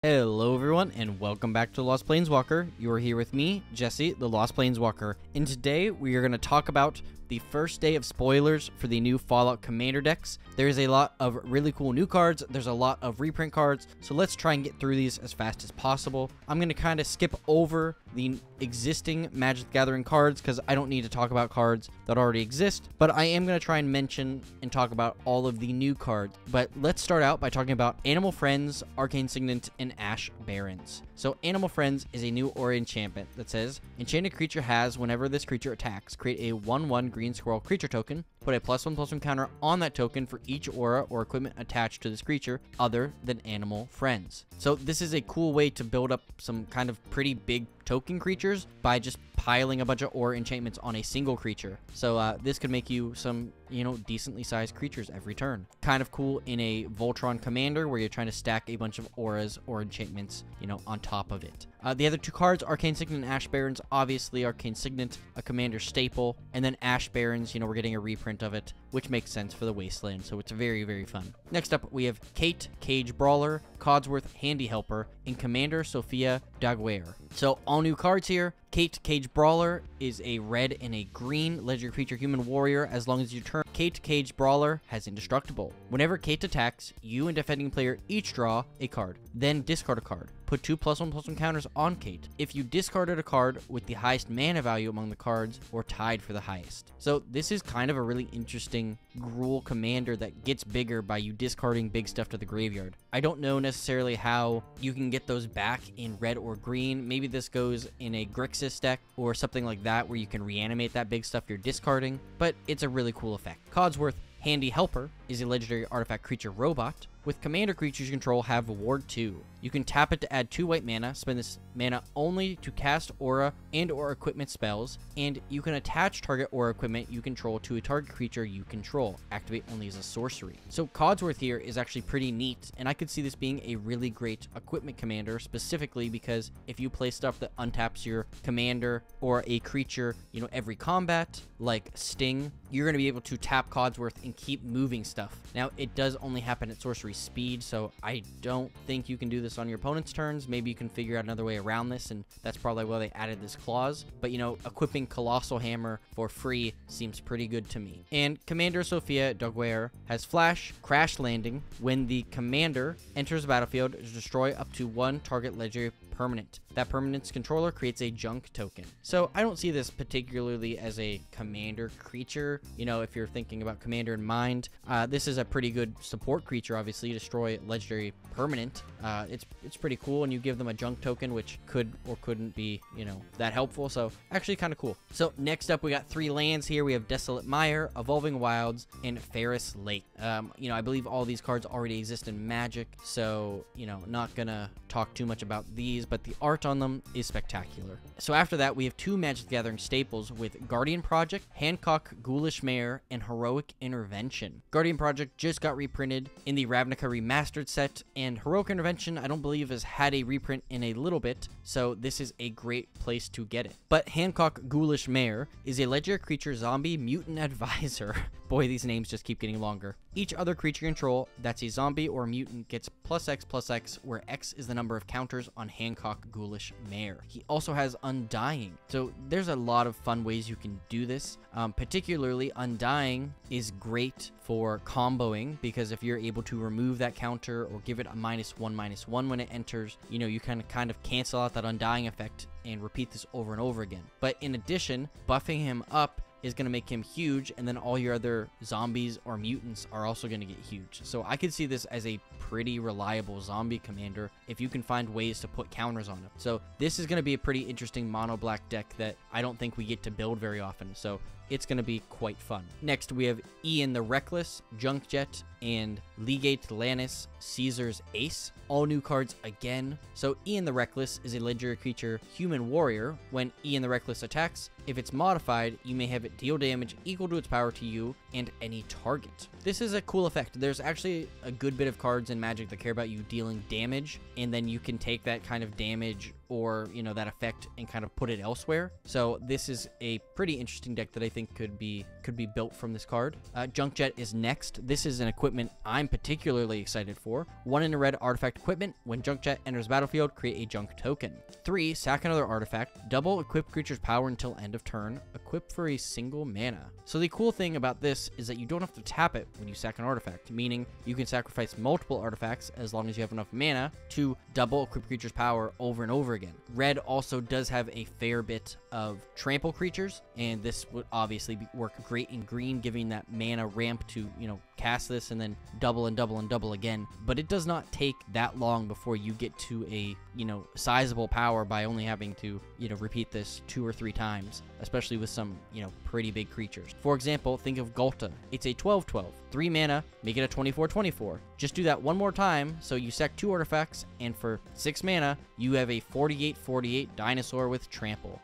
Hello everyone, and welcome back to Lost Planeswalker. You are here with me, Jesse, the Lost Planeswalker, and today we are going to talk about the first day of spoilers for the new Fallout Commander decks. There's a lot of really cool new cards, there's a lot of reprint cards, so let's try and get through these as fast as possible. I'm going to kind of skip over the existing Magic the Gathering cards because I don't need to talk about cards that already exist, but I am going to try and mention and talk about all of the new cards. But let's start out by talking about Animal Friends, Arcane Signet, and Ash Barrens. So Animal Friends is a new aura enchantment that says, enchanted creature has, whenever this creature attacks, create a 1/1 green squirrel creature token, put a +1/+1 counter on that token for each aura or equipment attached to this creature other than Animal Friends. So this is a cool way to build up some kind of pretty big token creatures by just piling a bunch of aura enchantments on a single creature. So this could make you some, decently sized creatures every turn. Kind of cool in a Voltron commander where you're trying to stack a bunch of auras or enchantments, on top of it. The other two cards, Arcane Signet and Ash Barrens. Obviously, Arcane Signet, a commander staple, and then Ash Barrens, we're getting a reprint of it, which makes sense for the Wasteland, so it's very, very fun. Next up, we have Kate, Cage Brawler, Codsworth, Handy Helper, and Commander Sophia Daguerre. So, all new cards here. Kate, Cage Brawler is a red and a green legendary creature human warrior. As long as you turn Kate, Cage Brawler has indestructible. Whenever Kate attacks, you and defending player each draw a card, then discard a card. Put 2 +1/+1 counters on Kate if you discarded a card with the highest mana value among the cards or tied for the highest. So this is kind of a really interesting Gruul commander that gets bigger by you discarding big stuff to the graveyard. I don't know necessarily how you can get those back in red or green. Maybe this goes in a Grixis deck or something like that where you can reanimate that big stuff you're discarding, but it's a really cool effect. Codsworth Handy Helper is a legendary artifact creature robot. With commander creatures you control have Ward 2. You can tap it to add 2 white mana, spend this mana only to cast aura and or equipment spells, and you can attach target aura equipment you control to a target creature you control. Activate only as a sorcery. So Codsworth here is actually pretty neat, and I could see this being a really great equipment commander, specifically because if you play stuff that untaps your commander or a creature, every combat, like Sting, you're going to be able to tap Codsworth and keep moving stuff. Now, it does only happen at sorcery speed, so I don't think you can do this on your opponent's turns. Maybe you can figure out another way around this, and that's probably why they added this clause. But, equipping Colossal Hammer for free seems pretty good to me. And Commander Sophia Daguerre has Flash, Crash Landing. When the commander enters the battlefield, destroy up to 1 target legendary permanent. That permanent's controller creates a junk token. So I don't see this particularly as a commander creature. If you're thinking about commander in mind, this is a pretty good support creature. Obviously, you destroy legendary permanent. It's pretty cool, and you give them a junk token, which could or couldn't be, that helpful. So actually kind of cool. So next up, we got 3 lands here. We have Desolate Mire, Evolving Wilds, and Ferris Lake. I believe all these cards already exist in Magic, so, not gonna talk too much about these, but the art on them is spectacular. So after that, we have 2 Magic the Gathering staples with Guardian Project, Hancock Ghoulish Mare, and Heroic Intervention. Guardian Project just got reprinted in the Ravnica Remastered set, and Heroic Intervention I don't believe has had a reprint in a little bit, so this is a great place to get it. But Hancock Ghoulish Mare is a legendary creature zombie mutant advisor. Boy, these names just keep getting longer. Each other creature you control that's a zombie or mutant gets +X/+X, where X is the number of counters on Hancock Ghoulish Mare. He also has Undying, so there's a lot of fun ways you can do this. Particularly, Undying is great for comboing, because if you're able to remove that counter or give it a -1/-1 when it enters, you can kind of cancel out that Undying effect and repeat this over and over again. But in addition, buffing him up is going to make him huge, and then all your other zombies or mutants are also going to get huge. So I could see this as a pretty reliable zombie commander if you can find ways to put counters on him. So this is going to be a pretty interesting mono black deck that I don't think we get to build very often. So it's going to be quite fun. Next, we have Ean The Reckless, Junkjet, and Legate Lannis, Caesar's Ace. All new cards again. So Ean The Reckless is a legendary creature human warrior. When Ean The Reckless attacks, if it's modified, you may have it deal damage equal to its power to you and any target. This is a cool effect. There's actually a good bit of cards in Magic that care about you dealing damage, and then you can take that kind of damage or, that effect and kind of put it elsewhere. So this is a pretty interesting deck that I think think could be built from this card. Junk Jet is next. This is an equipment I'm particularly excited for. 1 in a red artifact equipment. When Junk Jet enters battlefield, create a junk token. 3, sack another artifact. Double equip creature's power until end of turn. Equip for a single mana. So the cool thing about this is that you don't have to tap it when you sack an artifact, meaning you can sacrifice multiple artifacts as long as you have enough mana to double equip creature's power over and over again. Red also does have a fair bit of trample creatures, and this would obviously work great in green, giving that mana ramp to, cast this and then double and double and double again. But it does not take that long before you get to a, sizable power by only having to, repeat this 2 or 3 times, especially with some, pretty big creatures. For example, think of Ghalta. It's a 12/12, 3 mana, make it a 24/24. Just do that one more time, so you sack 2 artifacts, and for 6 mana, you have a 48/48 dinosaur with trample.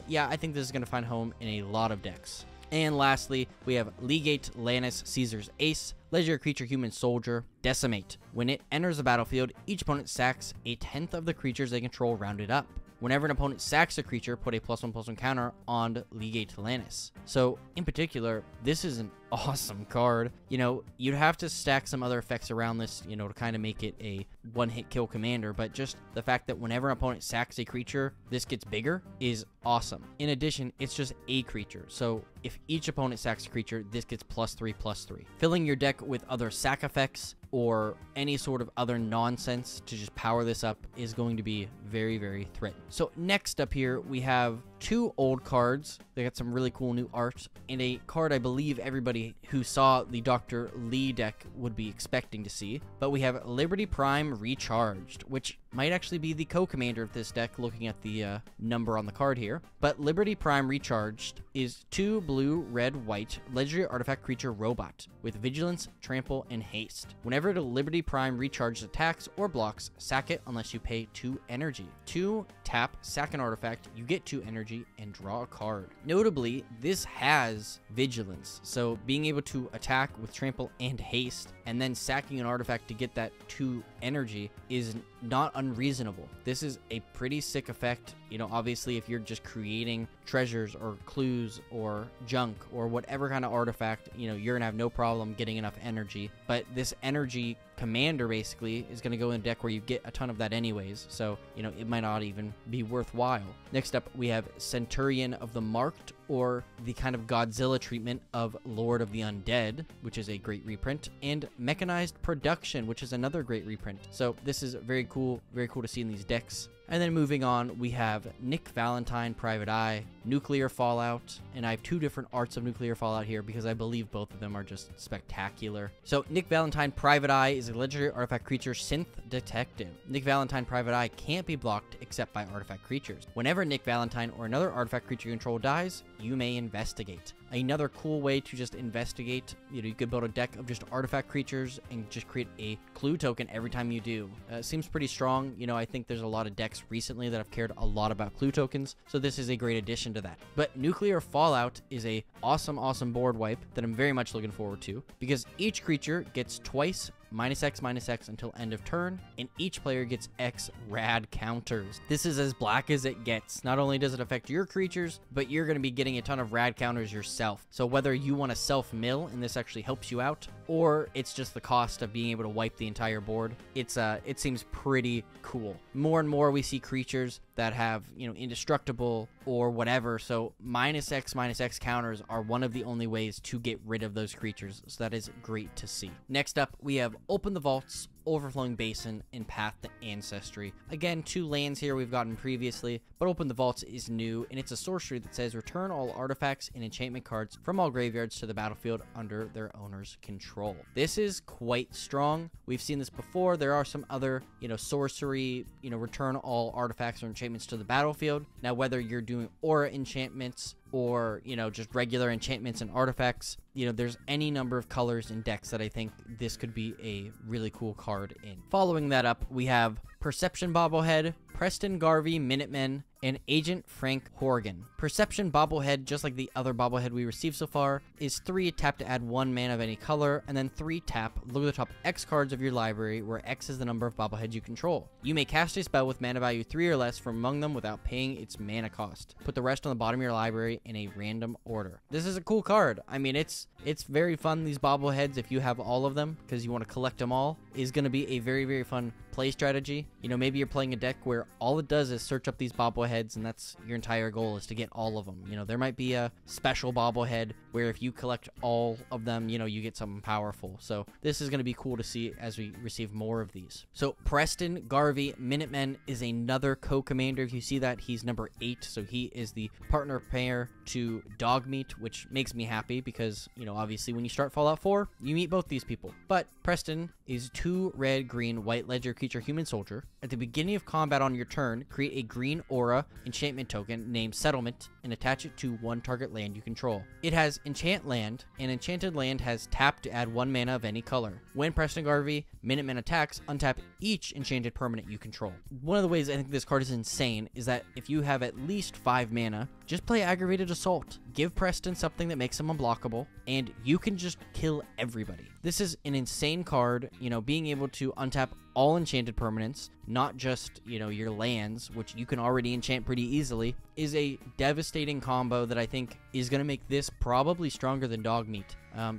Yeah, I think this is going to find home in a lot of decks. And lastly, we have Legate Lannis Caesar's Ace, legendary creature human soldier, Decimate. When it enters the battlefield, each opponent sacks a 10th of the creatures they control rounded up. Whenever an opponent sacks a creature, put a +1/+1 counter on Legate Lannis. So, in particular, this is an awesome card. You'd have to stack some other effects around this, to kind of make it a one-hit kill commander, but just the fact that whenever an opponent sacks a creature, this gets bigger is awesome. In addition, it's just a creature, so if each opponent sacks a creature, this gets +3/+3. Filling your deck with other sack effects or any sort of other nonsense to just power this up is going to be very, very threatening. So next up here, we have 2 old cards. They got some really cool new art, and a card I believe everybody who saw the Dr. Lee deck would be expecting to see. But we have Liberty Prime Recharged, which might actually be the co-commander of this deck looking at the number on the card here. But Liberty Prime Recharged is 2 blue, red, white, legendary artifact creature robot with vigilance, trample, and haste. Whenever the Liberty Prime Recharged attacks or blocks, sack it unless you pay 2 energy. 2, tap, sack an artifact, you get 2 energy, and draw a card. Notably, this has vigilance, so being able to attack with trample and haste, and then sacking an artifact to get that 2 energy is not unreasonable. This is a pretty sick effect. Obviously, if you're just creating treasures or clues or junk or whatever kind of artifact, you're gonna have no problem getting enough energy. But this energy commander basically is going to go in a deck where you get a ton of that anyways, so it might not even be worthwhile. Next up, we have Centurion of the Marked, or the kind of Godzilla treatment of Lord of the Undead, which is a great reprint, and Mechanized Production, which is another great reprint. So this is very cool to see in these decks. And then moving on, we have Nick Valentine Private Eye, Nuclear Fallout, and I have 2 different arts of Nuclear Fallout here because I believe both of them are just spectacular. So Nick Valentine Private Eye is a legendary artifact creature synth detective. Nick Valentine Private Eye can't be blocked except by artifact creatures. Whenever Nick Valentine or another artifact creature you control dies, you may investigate. Another cool way to just investigate, you could build a deck of just artifact creatures and just create a clue token every time you do. Seems pretty strong. I think there's a lot of decks recently that have cared a lot about clue tokens, so this is a great addition to that. But Nuclear Fallout is a awesome board wipe that I'm very much looking forward to, because each creature gets twice -X/-X until end of turn, and each player gets X rad counters. This is as black as it gets. Not only does it affect your creatures, but you're going to be getting a ton of rad counters yourself. So whether you want to self-mill and this actually helps you out, or it's just the cost of being able to wipe the entire board, it seems pretty cool. More and more we see creatures that have, indestructible or whatever, so -X/-X counters are one of the only ways to get rid of those creatures, so that is great to see. Next up, we have Open the Vaults, Overflowing Basin, and Path to Ancestry. Again, 2 lands here we've gotten previously, but Open the Vaults is new, and it's a sorcery that says return all artifacts and enchantment cards from all graveyards to the battlefield under their owner's control. This is quite strong. We've seen this before. There are some other, sorcery, return all artifacts or enchantments to the battlefield. Now, whether you're doing aura enchantments or, just regular enchantments and artifacts, there's any number of colors and decks that I think this could be a really cool card in. Following that up, we have Perception Bobblehead, Preston Garvey Minutemen, and Agent Frank Horgan. Perception bobblehead, just like the other bobblehead we received so far, is 3 tap to add 1 mana of any color, and then 3 tap, look at the top X cards of your library, where X is the number of bobbleheads you control. You may cast a spell with mana value 3 or less from among them without paying its mana cost. Put the rest on the bottom of your library in a random order. This is a cool card. I mean, it's very fun, these bobbleheads, if you have all of them, because you want to collect them all, is going to be a very, very fun play strategy. You know, maybe you're playing a deck where all it does is search up these bobbleheads, and that's your entire goal, is to get all of them. You know, there might be a special bobblehead where if you collect all of them, you know, you get something powerful. So this is going to be cool to see as we receive more of these. So Preston Garvey Minutemen is another co-commander. If you see that, he's number 8, so he is the partner pair to Dogmeat, which makes me happy because, you know, obviously when you start Fallout 4, you meet both these people. But Preston is 2 red, green, white ledger creature human soldier. At the beginning of combat on your turn, create a green aura enchantment token named Settlement and attach it to 1 target land you control. It has enchant land, and enchanted land has tap to add 1 mana of any color. When Preston Garvey Minutemen attacks, untap each enchanted permanent you control. One of the ways I think this card is insane is that if you have at least 5 mana, just play Aggravated Assault. Give Preston something that makes him unblockable, and you can just kill everybody. This is an insane card, you know, being able to untap all enchanted permanents, not just, you know, your lands, which you can already enchant pretty easily, is a devastating combo that I think is going to make this probably stronger than Dogmeat.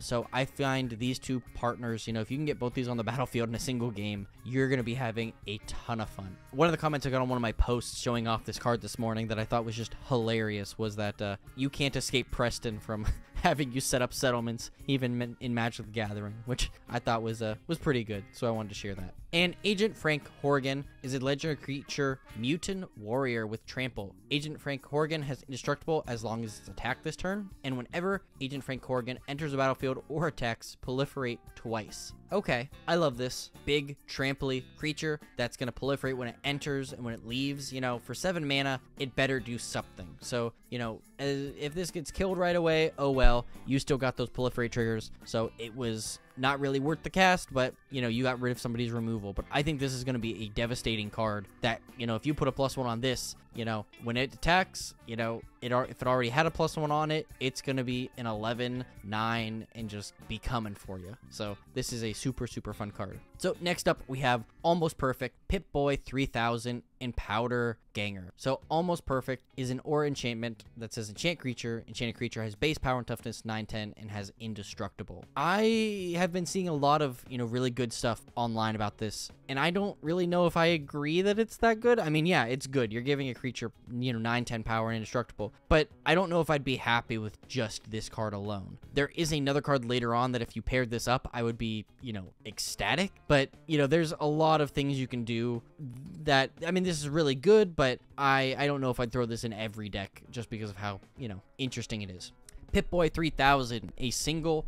So I find these two partners, you know, if you can get both these on the battlefield in a single game, you're going to be having a ton of fun. One of the comments I got on one of my posts showing off this card this morning that I thought was just hilarious was that you can't escape Preston from having you set up settlements, even in Magic the Gathering, which I thought was pretty good, so I wanted to share that. And Agent Frank Horgan is a legendary creature, mutant warrior with trample. Agent Frank Horgan has indestructible as long as it's attacked this turn, and whenever Agent Frank Horgan enters the battlefield or attacks, proliferate twice. Okay, I love this. Big, tramply creature that's going to proliferate when it enters and when it leaves. You know, for 7 mana, it better do something. So, you know, if this gets killed right away, oh well, you still got those proliferate triggers, so it was not really worth the cast, but, you know, you got rid of somebody's removal. But I think this is going to be a devastating card that, you know, if you put a +1 on this, you know, when it attacks, you know, if it already had a +1 on it, it's going to be an 11, 9, and just be coming for you. So this is a super, super fun card. So next up, we have Almost Perfect, Pip-Boy 3000, and Powder Ganger. So Almost Perfect is an aura enchantment that says enchant creature. Enchanted creature has base power and toughness 9-10 and has indestructible. I have been seeing a lot of, you know, really good stuff online about this, and I don't really know if I agree that it's that good. I mean, yeah, it's good. You're giving a creature, you know, 9-10 power and indestructible, but I don't know if I'd be happy with just this card alone. There is another card later on that if you paired this up, I would be, you know, ecstatic, but, you know, there's a lot of things you can do that, I mean, this is really good, but I don't know if I'd throw this in every deck just because of how, you know, interesting it is. Pip-Boy 3000, a single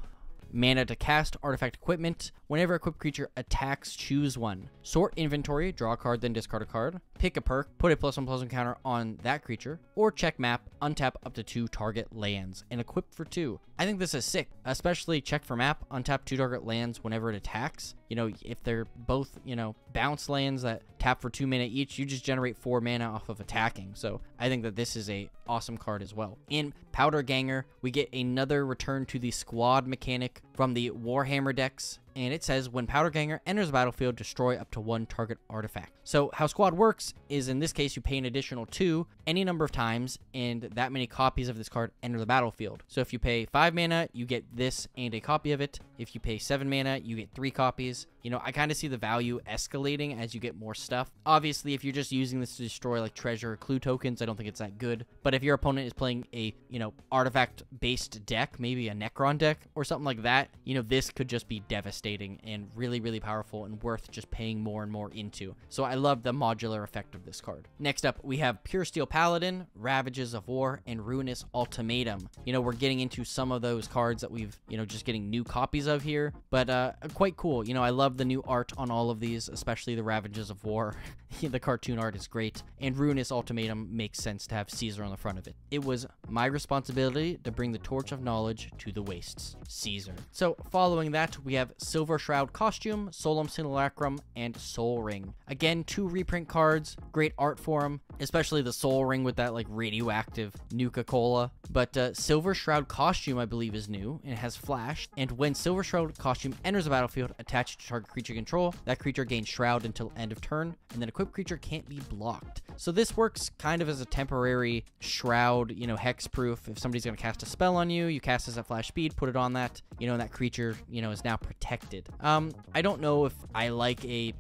mana to cast artifact equipment. Whenever a equipped creature attacks, choose one. Sort inventory, draw a card, then discard a card. Pick a perk, put a +1/+1 counter on that creature. Or check map, untap up to 2 target lands, and equip for 2. I think this is sick, especially check for map, untap 2 target lands whenever it attacks. You know, if they're both, you know, bounce lands that tap for 2 mana each, you just generate 4 mana off of attacking. So I think that this is a awesome card as well. In Powder Ganger, we get another return to the squad mechanic from the Warhammer decks. And it says, when Powder Ganger enters the battlefield, destroy up to 1 target artifact. So how squad works is, in this case, you pay an additional 2 any number of times, and that many copies of this card enter the battlefield. So if you pay 5 mana, you get this and a copy of it. If you pay 7 mana, you get 3 copies. You know, I kind of see the value escalating as you get more stuff. Obviously, if you're just using this to destroy, like, treasure or clue tokens, I don't think it's that good. But if your opponent is playing a, you know, artifact-based deck, maybe a Necron deck or something like that, you know, this could just be devastating and really, really powerful and worth just paying more and more into. So I love the modular effect of this card. Next up, we have Pure Steel Paladin, Ravages of War, and Ruinous Ultimatum. You know, we're getting into some of those cards that we've, you know, just getting new copies of here, but quite cool. You know, I love the new art on all of these, especially the Ravages of War. The cartoon art is great, and Ruinous Ultimatum makes sense to have Caesar on the front of it. It was my responsibility to bring the torch of knowledge to the wastes. Caesar. So following that, we have Silver Shroud Costume, Solum Simulacrum, and Soul Ring. Again, 2 reprint cards, great art for them, especially the Soul Ring with that like radioactive Nuka-Cola. But Silver Shroud Costume, I believe, is new, and it has Flash, and when Silver Shroud Costume enters the battlefield attached to target creature control, that creature gains Shroud until end of turn, and then equipped creature can't be blocked. So this works kind of as a temporary Shroud, hexproof. If somebody's going to cast a spell on you, you cast this at flash speed, put it on that, and that creature, is now protected. I don't know if I like a,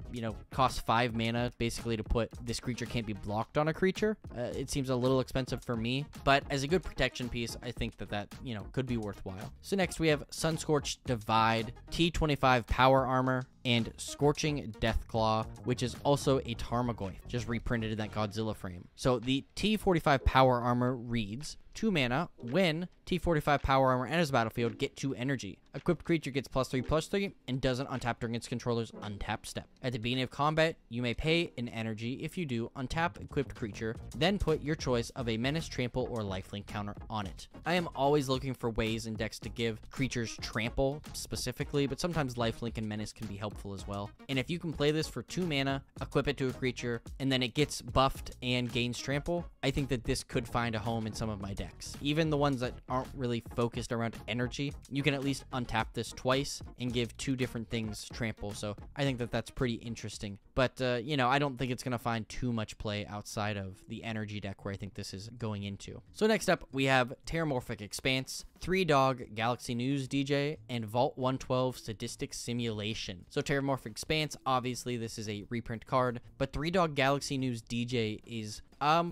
cost 5 mana basically to put this creature can't be blocked on a creature. It seems a little expensive for me, but as a good protection piece, I think that could be worthwhile. So next we have Sunscorch Divide, T25 Power Armor, and Scorching Deathclaw, which is also a Tarmogoyf, just reprinted in that Godzilla frame. So the T45 Power Armor reads, 2 mana, when T45 Power Armor enters the battlefield, get 2 energy. Equipped creature gets +3/+3 and doesn't untap during its controller's untap step. At the beginning of combat, you may pay an energy. If you do, untap equipped creature, then put your choice of a menace, trample, or lifelink counter on it. I am always looking for ways in decks to give creatures trample specifically, but sometimes lifelink and menace can be helpful as well. And if you can play this for 2 mana, equip it to a creature, and then it gets buffed and gains trample, I think that this could find a home in some of my decks. Even the ones that aren't really focused around energy, you can at least untap this twice and give 2 different things trample. So I think that that's pretty interesting. But, I don't think it's going to find too much play outside of the energy deck where I think this is going into. So next up, we have Terramorph Expanse, 3-Dog Galaxy News DJ, and Vault 112 Sadistic Simulation. So Terramorph Expanse, obviously this is a reprint card, but 3-Dog Galaxy News DJ is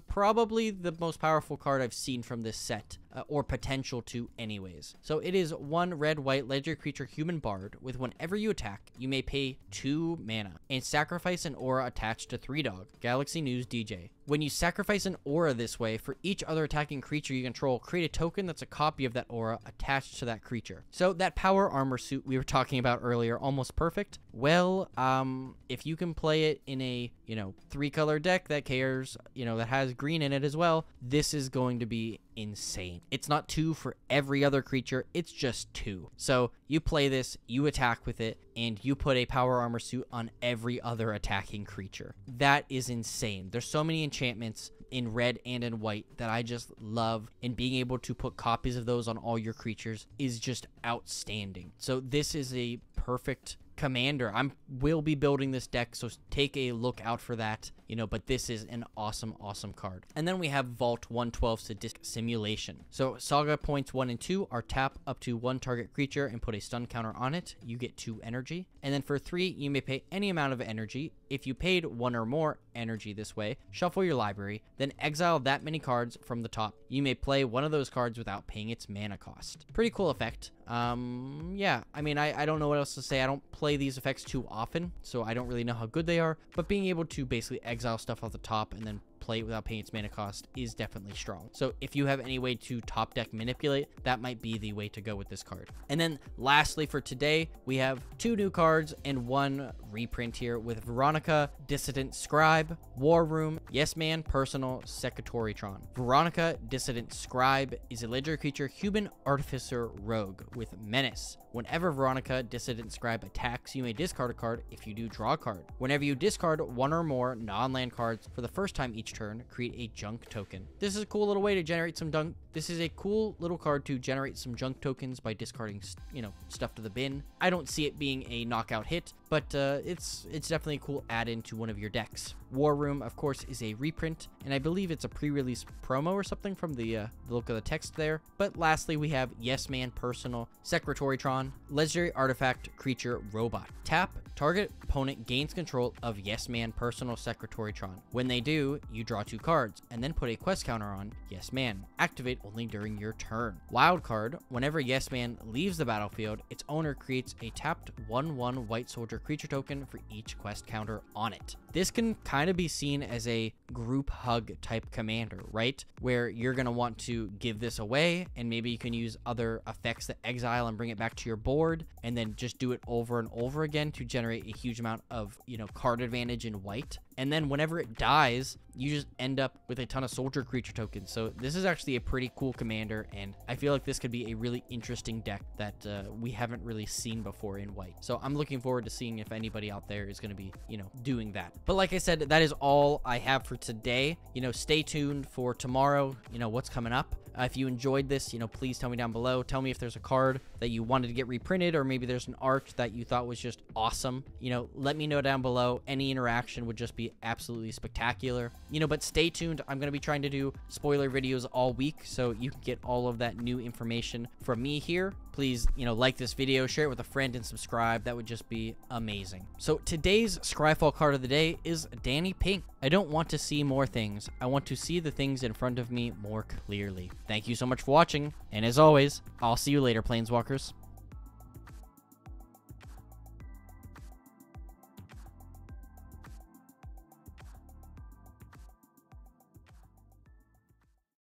probably the most powerful card I've seen from this set, or potential to anyways. So it is 1 red-white legendary creature human bard with whenever you attack, you may pay 2 mana and sacrifice an aura attached to 3-Dog Galaxy News DJ. When you sacrifice an aura this way, for each other attacking creature you control, create a token that's a copy of that aura attached to that creature. So that power armor suit we were talking about earlier, almost perfect. Well, if you can play it in a, 3-color deck that cares, that has green in it as well, this is going to be insane. It's not 2 for every other creature, it's just 2. So you play this, you attack with it, and you put a power armor suit on every other attacking creature. That is insane. There's so many enchantments in red and in white that I just love, and being able to put copies of those on all your creatures is just outstanding. So this is a perfect commander. Will be building this deck, so take a look out for that, but this is an awesome card. And then we have Vault 112 Sadistic Simulation. So Saga points 1 and 2 are tap up to 1 target creature and put a stun counter on it. You get 2 energy. And then for 3, you may pay any amount of energy. If you paid 1 or more energy this way, shuffle your library, then exile that many cards from the top. You may play one of those cards without paying its mana cost. Pretty cool effect. Yeah, I don't know what else to say. I don't play these effects too often, so I don't really know how good they are, but being able to basically exile stuff off the top and then play it without paying its mana cost is definitely strong. So if you have any way to top deck manipulate, that might be the way to go with this card. And then lastly for today, we have 2 new cards and 1 reprint here with Veronica, Dissident Scribe, War Room, Yes Man, Personal, Secretorytron. Veronica, Dissident Scribe is a legendary creature, human artificer rogue with menace. Whenever Veronica, Dissident Scribe attacks, you may discard a card. If you do, draw a card. Whenever you discard 1 or more non-land cards for the first time each turn, create a junk token. This is a cool little way to generate some junk. This is a cool little card to generate some junk tokens by discarding, stuff to the bin. I don't see it being a knockout hit, but it's definitely a cool add-in to one of your decks. War Room, of course, is a reprint, and I believe it's a pre-release promo or something from the look of the text there. But lastly, we have Yes Man, Personal, Secretorytron, legendary artifact creature robot. Tap, target opponent gains control of Yes Man, Personal, Secretorytron. When they do, you draw 2 cards, and then put a quest counter on Yes Man. Activate only during your turn. Wild card, whenever Yes Man leaves the battlefield, its owner creates a tapped 1/1 white soldier creature token for each quest counter on it. This can kind of be seen as a group hug type commander, right? Where you're going to want to give this away, and maybe you can use other effects that exile and bring it back to your board, and then just do it over and over again to generate a huge amount of, card advantage in white. and then whenever it dies, you just end up with a ton of soldier creature tokens. So this is actually a pretty cool commander, and I feel like this could be a really interesting deck that we haven't really seen before in white. So I'm looking forward to seeing if anybody out there is going to be, you know, doing that. But like I said, that is all I have for today. You know, stay tuned for tomorrow, you know, what's coming up. If you enjoyed this, you know, please tell me down below. Tell me if there's a card that you wanted to get reprinted, or maybe there's an art that you thought was just awesome. You know, let me know down below. Any interaction would just be absolutely spectacular. You know, but stay tuned. I'm going to be trying to do spoiler videos all week, so you can get all of that new information from me here. Please, you know, like this video, share it with a friend, and subscribe. That would just be amazing. So today's Scryfall card of the day is Danny Pink. I don't want to see more things. I want to see the things in front of me more clearly. Thank you so much for watching, and as always, I'll see you later, Planeswalkers.